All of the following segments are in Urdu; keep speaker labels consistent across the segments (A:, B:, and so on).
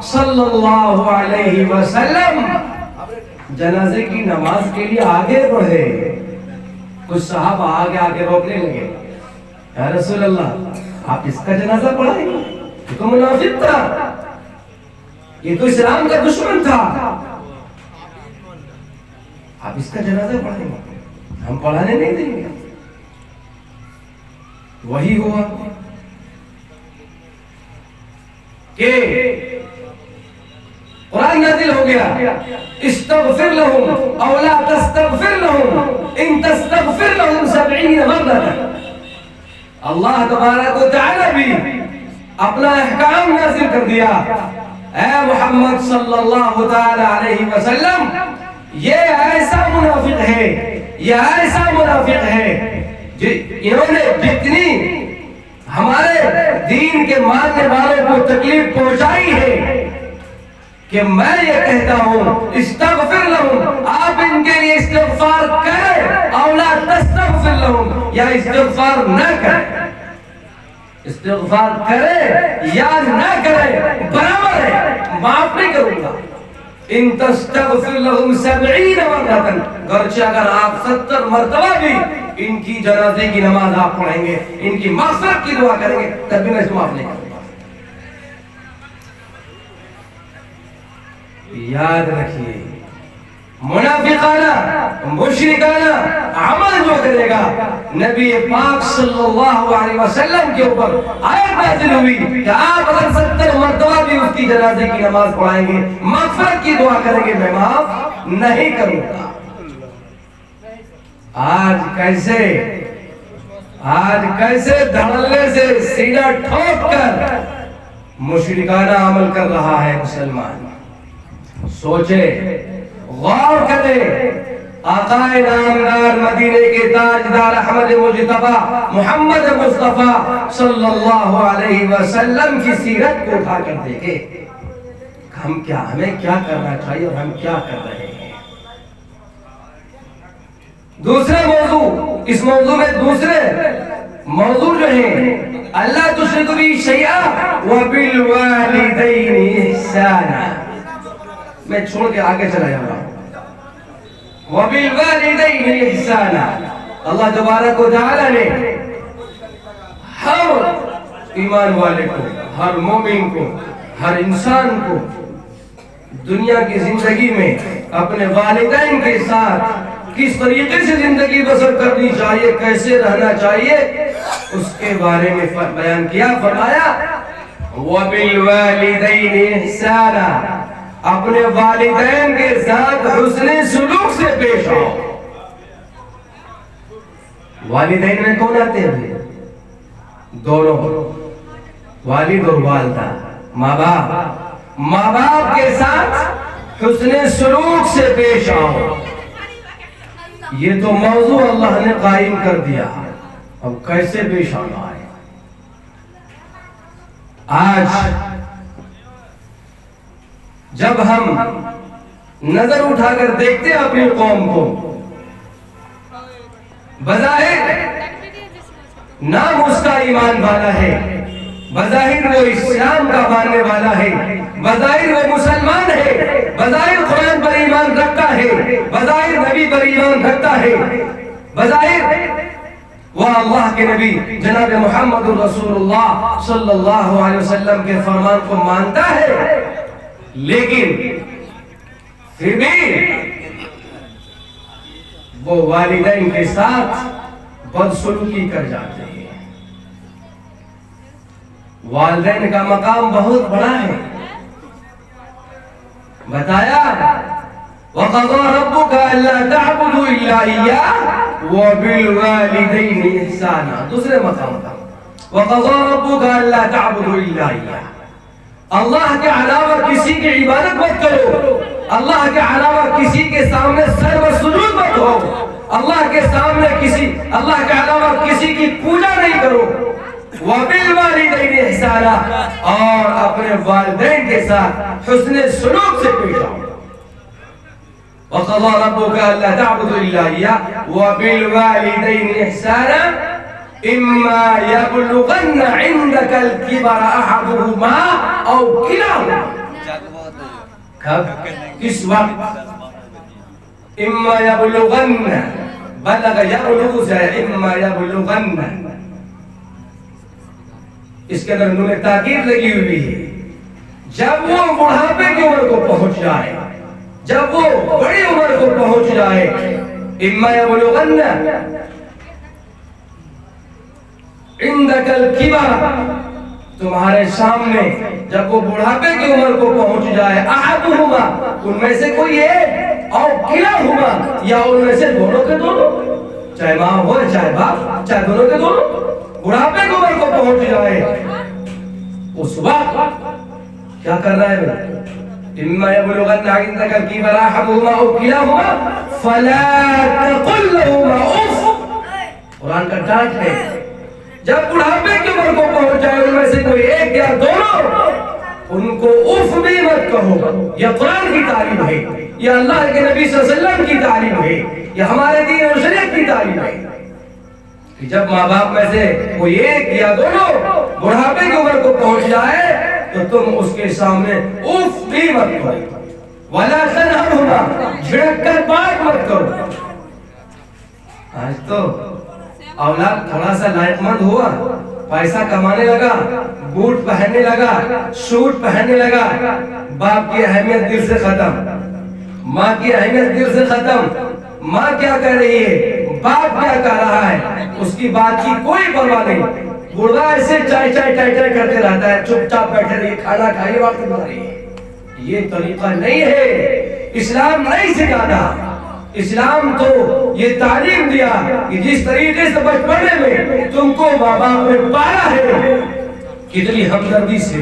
A: صلی اللہ علیہ وسلم جنازے کی نماز کے لیے آگے بڑھے. کچھ صحابہ آگے روکنے لگے. یا رسول اللہ آپ اس کا جنازہ پڑھائیں گے؟ یہ تو منافق تھا, یہ تو اسلام کا دشمن تھا, آپ اس کا جنازہ پڑھائیں گے؟ ہم پڑھانے نہیں دیں گے. وہی ہوا کہ قرآن نازل ہو گیا, استغفر لهم او لا تستغفر لهم ان تستغفر لهم 70 مرة. اللہ تبارک و تعالی بھی اپنا احکام نازل کر دیا. اے محمد صلی اللہ تعالی علیہ وسلم, یہ ایسا منافق ہے, یہ ایسا منافق ہے انہوں نے جتنی ہمارے دین کے ماننے والوں کو تکلیف پہنچائی ہے کہ میں یہ کہتا ہوں استغفر لهم, آپ ان کے لیے استغفار کریں او لا تستغفر لهم, یا استغفار نہ کریں. استغفار کرے یا نہ کرے برابر ہے, معاف نہیں کروں گا. ان تستغفر لهم 70 مرة, گرچہ اگر آپ 70 مرتبہ بھی ان کی جنازے کی نماز آپ پڑھیں گے, ان کی مغفرت کی دعا کریں گے, تب بھی میں اس کو معاف نہیں کروں گا. یاد رکھیے, منافقانہ مشرکانہ عمل جو کرے گا, نبی پاک صلی اللہ علیہ وسلم کے اوپر آیت نازل ہوئی کہ آپ اگر 70 مرتبہ بھی اس کی جنازے کی نماز پڑھائیں گے, مغفرت کی دعا کریں گے, میں معاف نہیں کروں گا. آج کیسے دھڑلے سے سینہ ٹھوک کر مشرکانہ عمل کر رہا ہے مسلمان. سوچے, غور کرے, آقا نامدار مدینے کے تاجدار احمد مجتبی محمد مصطفیٰ صلی اللہ علیہ وسلم کی سیرت کو اٹھا کر دیکھے. ہمیں کیا کرنا چاہیے اور ہم کیا کر رہے ہیں. دوسرے موضوع, اس موضوع میں دوسرے موضوع جو ہیں, اللہ تشرک بہ شیئا وبالوالدین احسانا. میں چھوڑ کے آگے چلا جاؤں گا. وبالوالدین احسانا, اللہ تبارک و تعالی نے ہر ایمان والے کو, ہر مومن کو, ہر انسان کو دنیا کی زندگی میں اپنے والدین کے ساتھ کس طریقے سے زندگی بسر کرنی چاہیے, کیسے رہنا چاہیے, اس کے بارے میں بیان کیا. فرمایا وبالوالدین احسانا, اپنے والدین کے ساتھ حسن سلوک سے پیش آؤ. والدین میں کون آتے ہیں؟ دونوں, والد اور والدہ, ماں باپ. ماں باپ کے ساتھ حسن سلوک سے پیش آؤ. یہ تو موضوع اللہ نے قائم کر دیا. اب کیسے پیش آنا ہے؟ آج جب ہم نظر اٹھا کر دیکھتے ہیں اپنی قوم کو, بظاہر نام اس کا ایمان والا ہے, بظاہر وہ اسلام کا ماننے والا ہے, بظاہر وہ مسلمان ہے, بظاہر قرآن پر ایمان رکھتا ہے, بظاہر نبی پر ایمان رکھتا ہے, بظاہر وہ اللہ کے نبی جناب محمد رسول اللہ صلی اللہ علیہ وسلم کے فرمان کو مانتا ہے, لیکن پھر بھی وہ والدین کے ساتھ بدسلوکی کر جاتے ہیں. والدین کا مقام بہت بڑا ہے. بتایا وَقَضَى رَبُّكَ أَلَّا تَعْبُدُوا إِلَّا إِيَّاهُ وَبِالْوَالِدَيْنِ إِحْسَانًا. دوسرے مقام پر وَقَضَى رَبُّكَ أَلَّا تَعْبُدُوا إِلَّا إِيَّاهُ, اللہ کے علاوہ کسی کی عبادت مت کرو, اللہ کے علاوہ کسی کے سامنے سر و سجود مت ہو, اللہ کے سامنے اللہ کے علاوہ کسی کی پوجا نہیں کرو. وَبِالْوَالِدَيْنِ إِحْسَانًا, اور اپنے والدین کے ساتھ حسن سلوک سے پیش آؤ. وَقَضَى رَبُّكَ أَلَّا تَعْبُدُوا إِلَّا إِيَّاهُ وَبِالْوَالِدَيْنِ إِحْسَانًا إِمَّا يَبْلُغَنَّ عِندَكَ الْكِبَرَ أَحَدُهُمَا أَوْ كِلَاهُمَا. کب کس وقت اما یبلغن بلغ یبلغ سے اما یبلغن اس کے اندر انہوں نے تاکید لگی ہوئی ہے جب وہ بڑھاپے کی عمر کو پہنچ جائے جب وہ بڑی عمر کو پہنچ جائے اما یبلغن عندک الکبر تمہارے سامنے جب وہ بڑھاپے کی عمر کو پہنچ جائے احدہما ان میں سے کوئی ایک اور کلاہما یا ان میں سے دونوں کے دونوں چاہے ماں ہو چاہے باپ چاہے دونوں کے دونوں بڑھاپے کی عمر کو پہنچ جائے اس وقت کیا کر رہا ہے اما یبلغن عندک الکبر احدہما او کلاہما فلا تقل لهما اف قرآن کا ڈانٹ ہے جب بڑھاپے کی عمر کو پہنچ جائے ان میں سے کوئی ایک یا دونوں ان کو اف بھی مت کہو یہ قرآن کی تعلیم ہے یہ اللہ کے نبی صلی اللہ علیہ وسلم کی تعلیم ہے یہ ہمارے دین اور شریعت کی تعلیم ہے کہ جب ماں باپ میں سے کوئی ایک یا دونوں بڑھاپے کی عمر کو پہنچ جائے تو تم اس کے سامنے اف بھی مت کہو ولا تنہرہما جھڑک کر بات مت کرو آج تو اولاد تھوڑا سا لائق مند ہوا پیسہ کمانے لگا بوٹ پہننے لگا شوٹ پہننے لگا باپ کی اہمیت دل سے ختم ماں کی اہمیت دل سے ختم ماں کیا کہہ رہی ہے باپ کیا کہہ رہا ہے اس کی بات کی کوئی پرواہ نہیں بڑھا ایسے چائے چائے ٹائے ٹائے کرتے رہتا ہے چپ چاپ بیٹھے رہیے کھانا کھائیے بات کروا رہی ہے یہ طریقہ نہیں ہے اسلام نہیں سکھاتا اسلام تو یہ تعلیم دیا کہ جس طریقے سے بچپنے میں تم کو ماں باپ نے پالا ہے کتنی ہمدردی سے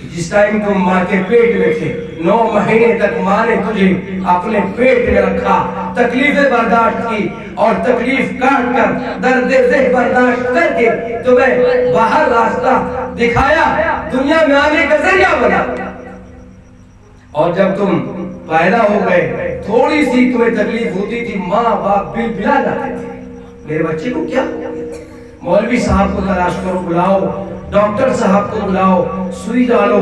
A: جس ٹائم تم ماں کے پیٹ میں تھے 9 مہینے تک ماں نے تجھے اپنے پیٹ میں رکھا تکلیفیں برداشت کی اور تکلیف کاٹ کر درد ذہ برداشت کر کے تمہیں باہر راستہ دکھایا دنیا میں آنے کا ذریعہ بنا اور جب تم پیدا ہو گئے تھوڑی سی تمہیں تکلیف ہوتی تھی ماں باپ بل بلا جاتے تھے میرے بچے کو کیا مولوی صاحب کو تلاش کرو بلاؤ ڈاکٹر صاحب کو بلاؤ سوئی ڈالو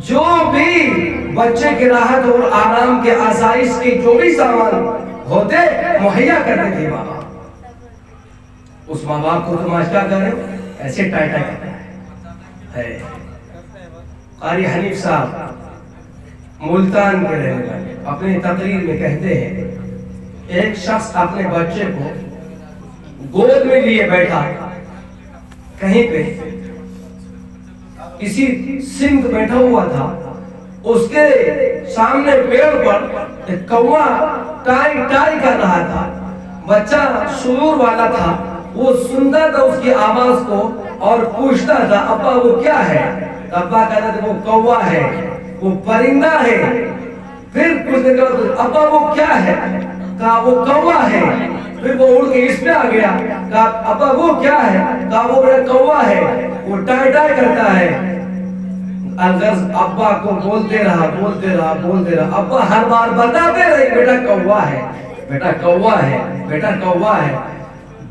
A: جو بھی بچے کے راحت اور آرام کے آسائش کے جو بھی سامان ہوتے مہیا کرتے تھے ماں باپ اس ماں باپ کو تم آج کیا کریں ایسے ٹائی ٹائی کرتا ہے قاری حنیف صاحب ملتان کے رہنے والے اپنے تقریر میں کہتے ہیں ایک شخص اپنے بچے کو گود میں لیے بیٹھا کہیں پہ کسی سمت بیٹھا ہوا تھا اس کے سامنے پیڑ پر ایک کوا ٹائی ٹائی کر رہا تھا بچہ شعور والا تھا وہ سنتا تھا اس کی آواز کو اور پوچھتا تھا ابا وہ کیا ہے ابا کہتا تھا وہ کوا ہے وہ پرندہ ہے پھر کچھ دن بعد ابا وہ کیا ہے کہا وہ کوا ہے پھر وہ اڑ کے اس پہ آ گیا کہا ابا وہ کیا ہے کہا وہ بڑا کوا ہے وہ ٹائی ٹائی کرتا ہے الغرض ابا کو بولتے رہا ابا ہر بار بتاتے رہے بیٹا کوا ہے بیٹا کوا ہے بیٹا کوا ہے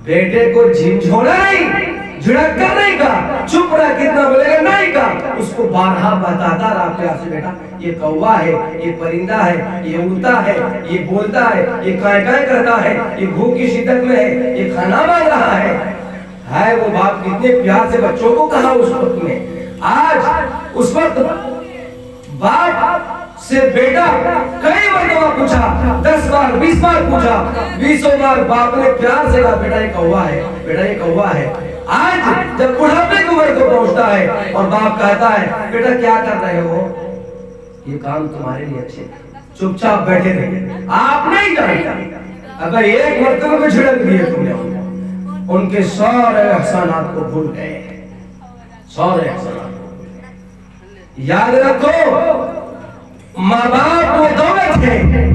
A: بیٹے کو جھنجھوڑا نہیں جھڑک کر نہیں کہا چپ رہا کتنا بولے گا نہیں کہا اس کو بارہا بتاتا رہا پیار سے بیٹا یہ کوا ہے یہ پرندہ ہے یہ اڑتا ہے یہ بولتا ہے یہ کائیں کائیں کرتا ہے یہ بھوک کی شدت میں ہے یہ کھانا مانگ رہا ہے وہ باپ کتنے پیار سے بچوں کو کہا اس وقت میں آج اس وقت باپ سے بیٹا کئی مرتبہ پوچھا 10 بار 20 بار پوچھا 20 بار باپ نے پیار سے کہا بیٹا یہ کوا ہے بیٹا یہ کوا ہے آج جب بڑھاپے کی عمر کو پہنچتا ہے اور باپ کہتا ہے بیٹا کیا کر رہے ہو یہ کام تمہارے لیے اچھے چپ چاپ بیٹھے رہے آپ نہیں جانتے اگر ایک مرتبہ میں جھڑک دیے تم نے ان کے سارے احسانات کو بھول گئے سارے احسانات کو یاد رکھو ماں باپ وہ دولت ہے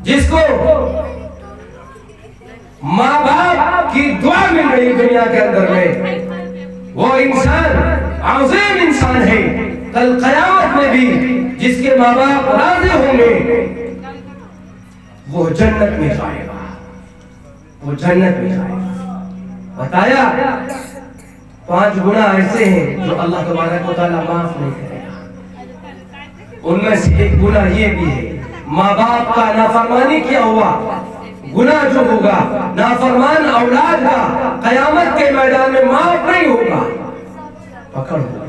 A: جس کو ماں باپ کی دعا مل رہی دنیا کے اندر میں وہ انسان عظیم انسان ہے کل قیامت میں بھی جس کے ماں باپ راضی ہوں گے وہ جنت میں جائے گا وہ جنت میں جائے گا بتایا 5 گناہ ایسے ہیں جو اللہ تبارک و تعالیٰ معاف نہیں کرے گا ان میں سے ایک گناہ یہ بھی ہے، ماں باپ کا نافرمانی کیا ہوا گناہ جو ہوگا، نافرمان اولاد کا قیامت کے میدان میں معاف نہیں ہوگا، پکڑ ہوگی۔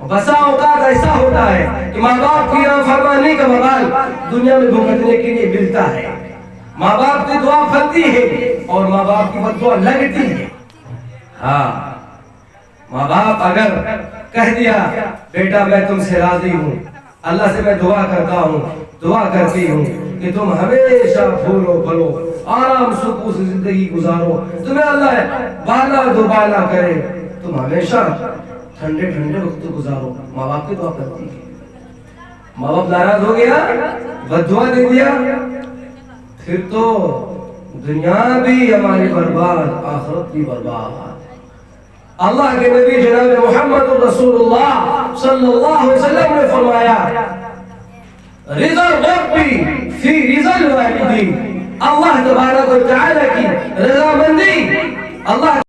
A: بسا اوقات ایسا ہوتا ہے کہ ماں باپ کی نافرمانی کا وبال دنیا میں بھگتنے کے لیے ملتا ہے، ماں باپ کی دعا پھلتی ہے اور ماں باپ کی بددعا لگتی ہے۔ ہاں، ماں باپ اگر کہہ دیا بیٹا میں تم سے راضی ہوں، اللہ سے میں دعا کرتا ہوں، دعا کرتی ہوں کہ تم ہمیشہ پھولو پھلو آرام سکون سے زندگی گزارو، تمہیں اللہ بالا دوبالا کرے، تم ہمیشہ ٹھنڈے ٹھنڈے وقت گزارو، ماں باپ کی دعا کرتی ہے۔ ماں باپ ناراض ہو گیا، بددعا دے دیا، پھر تو دنیا بھی ہماری برباد، آخرت بھی برباد۔ اللہ کے نبی جناب محمد رسول اللہ صلی اللہ علیہ وسلم نے فرمایا رضا ربی فی رضا الوالدین، اللہ تبارک و تعالی کی رضا مندی اللہ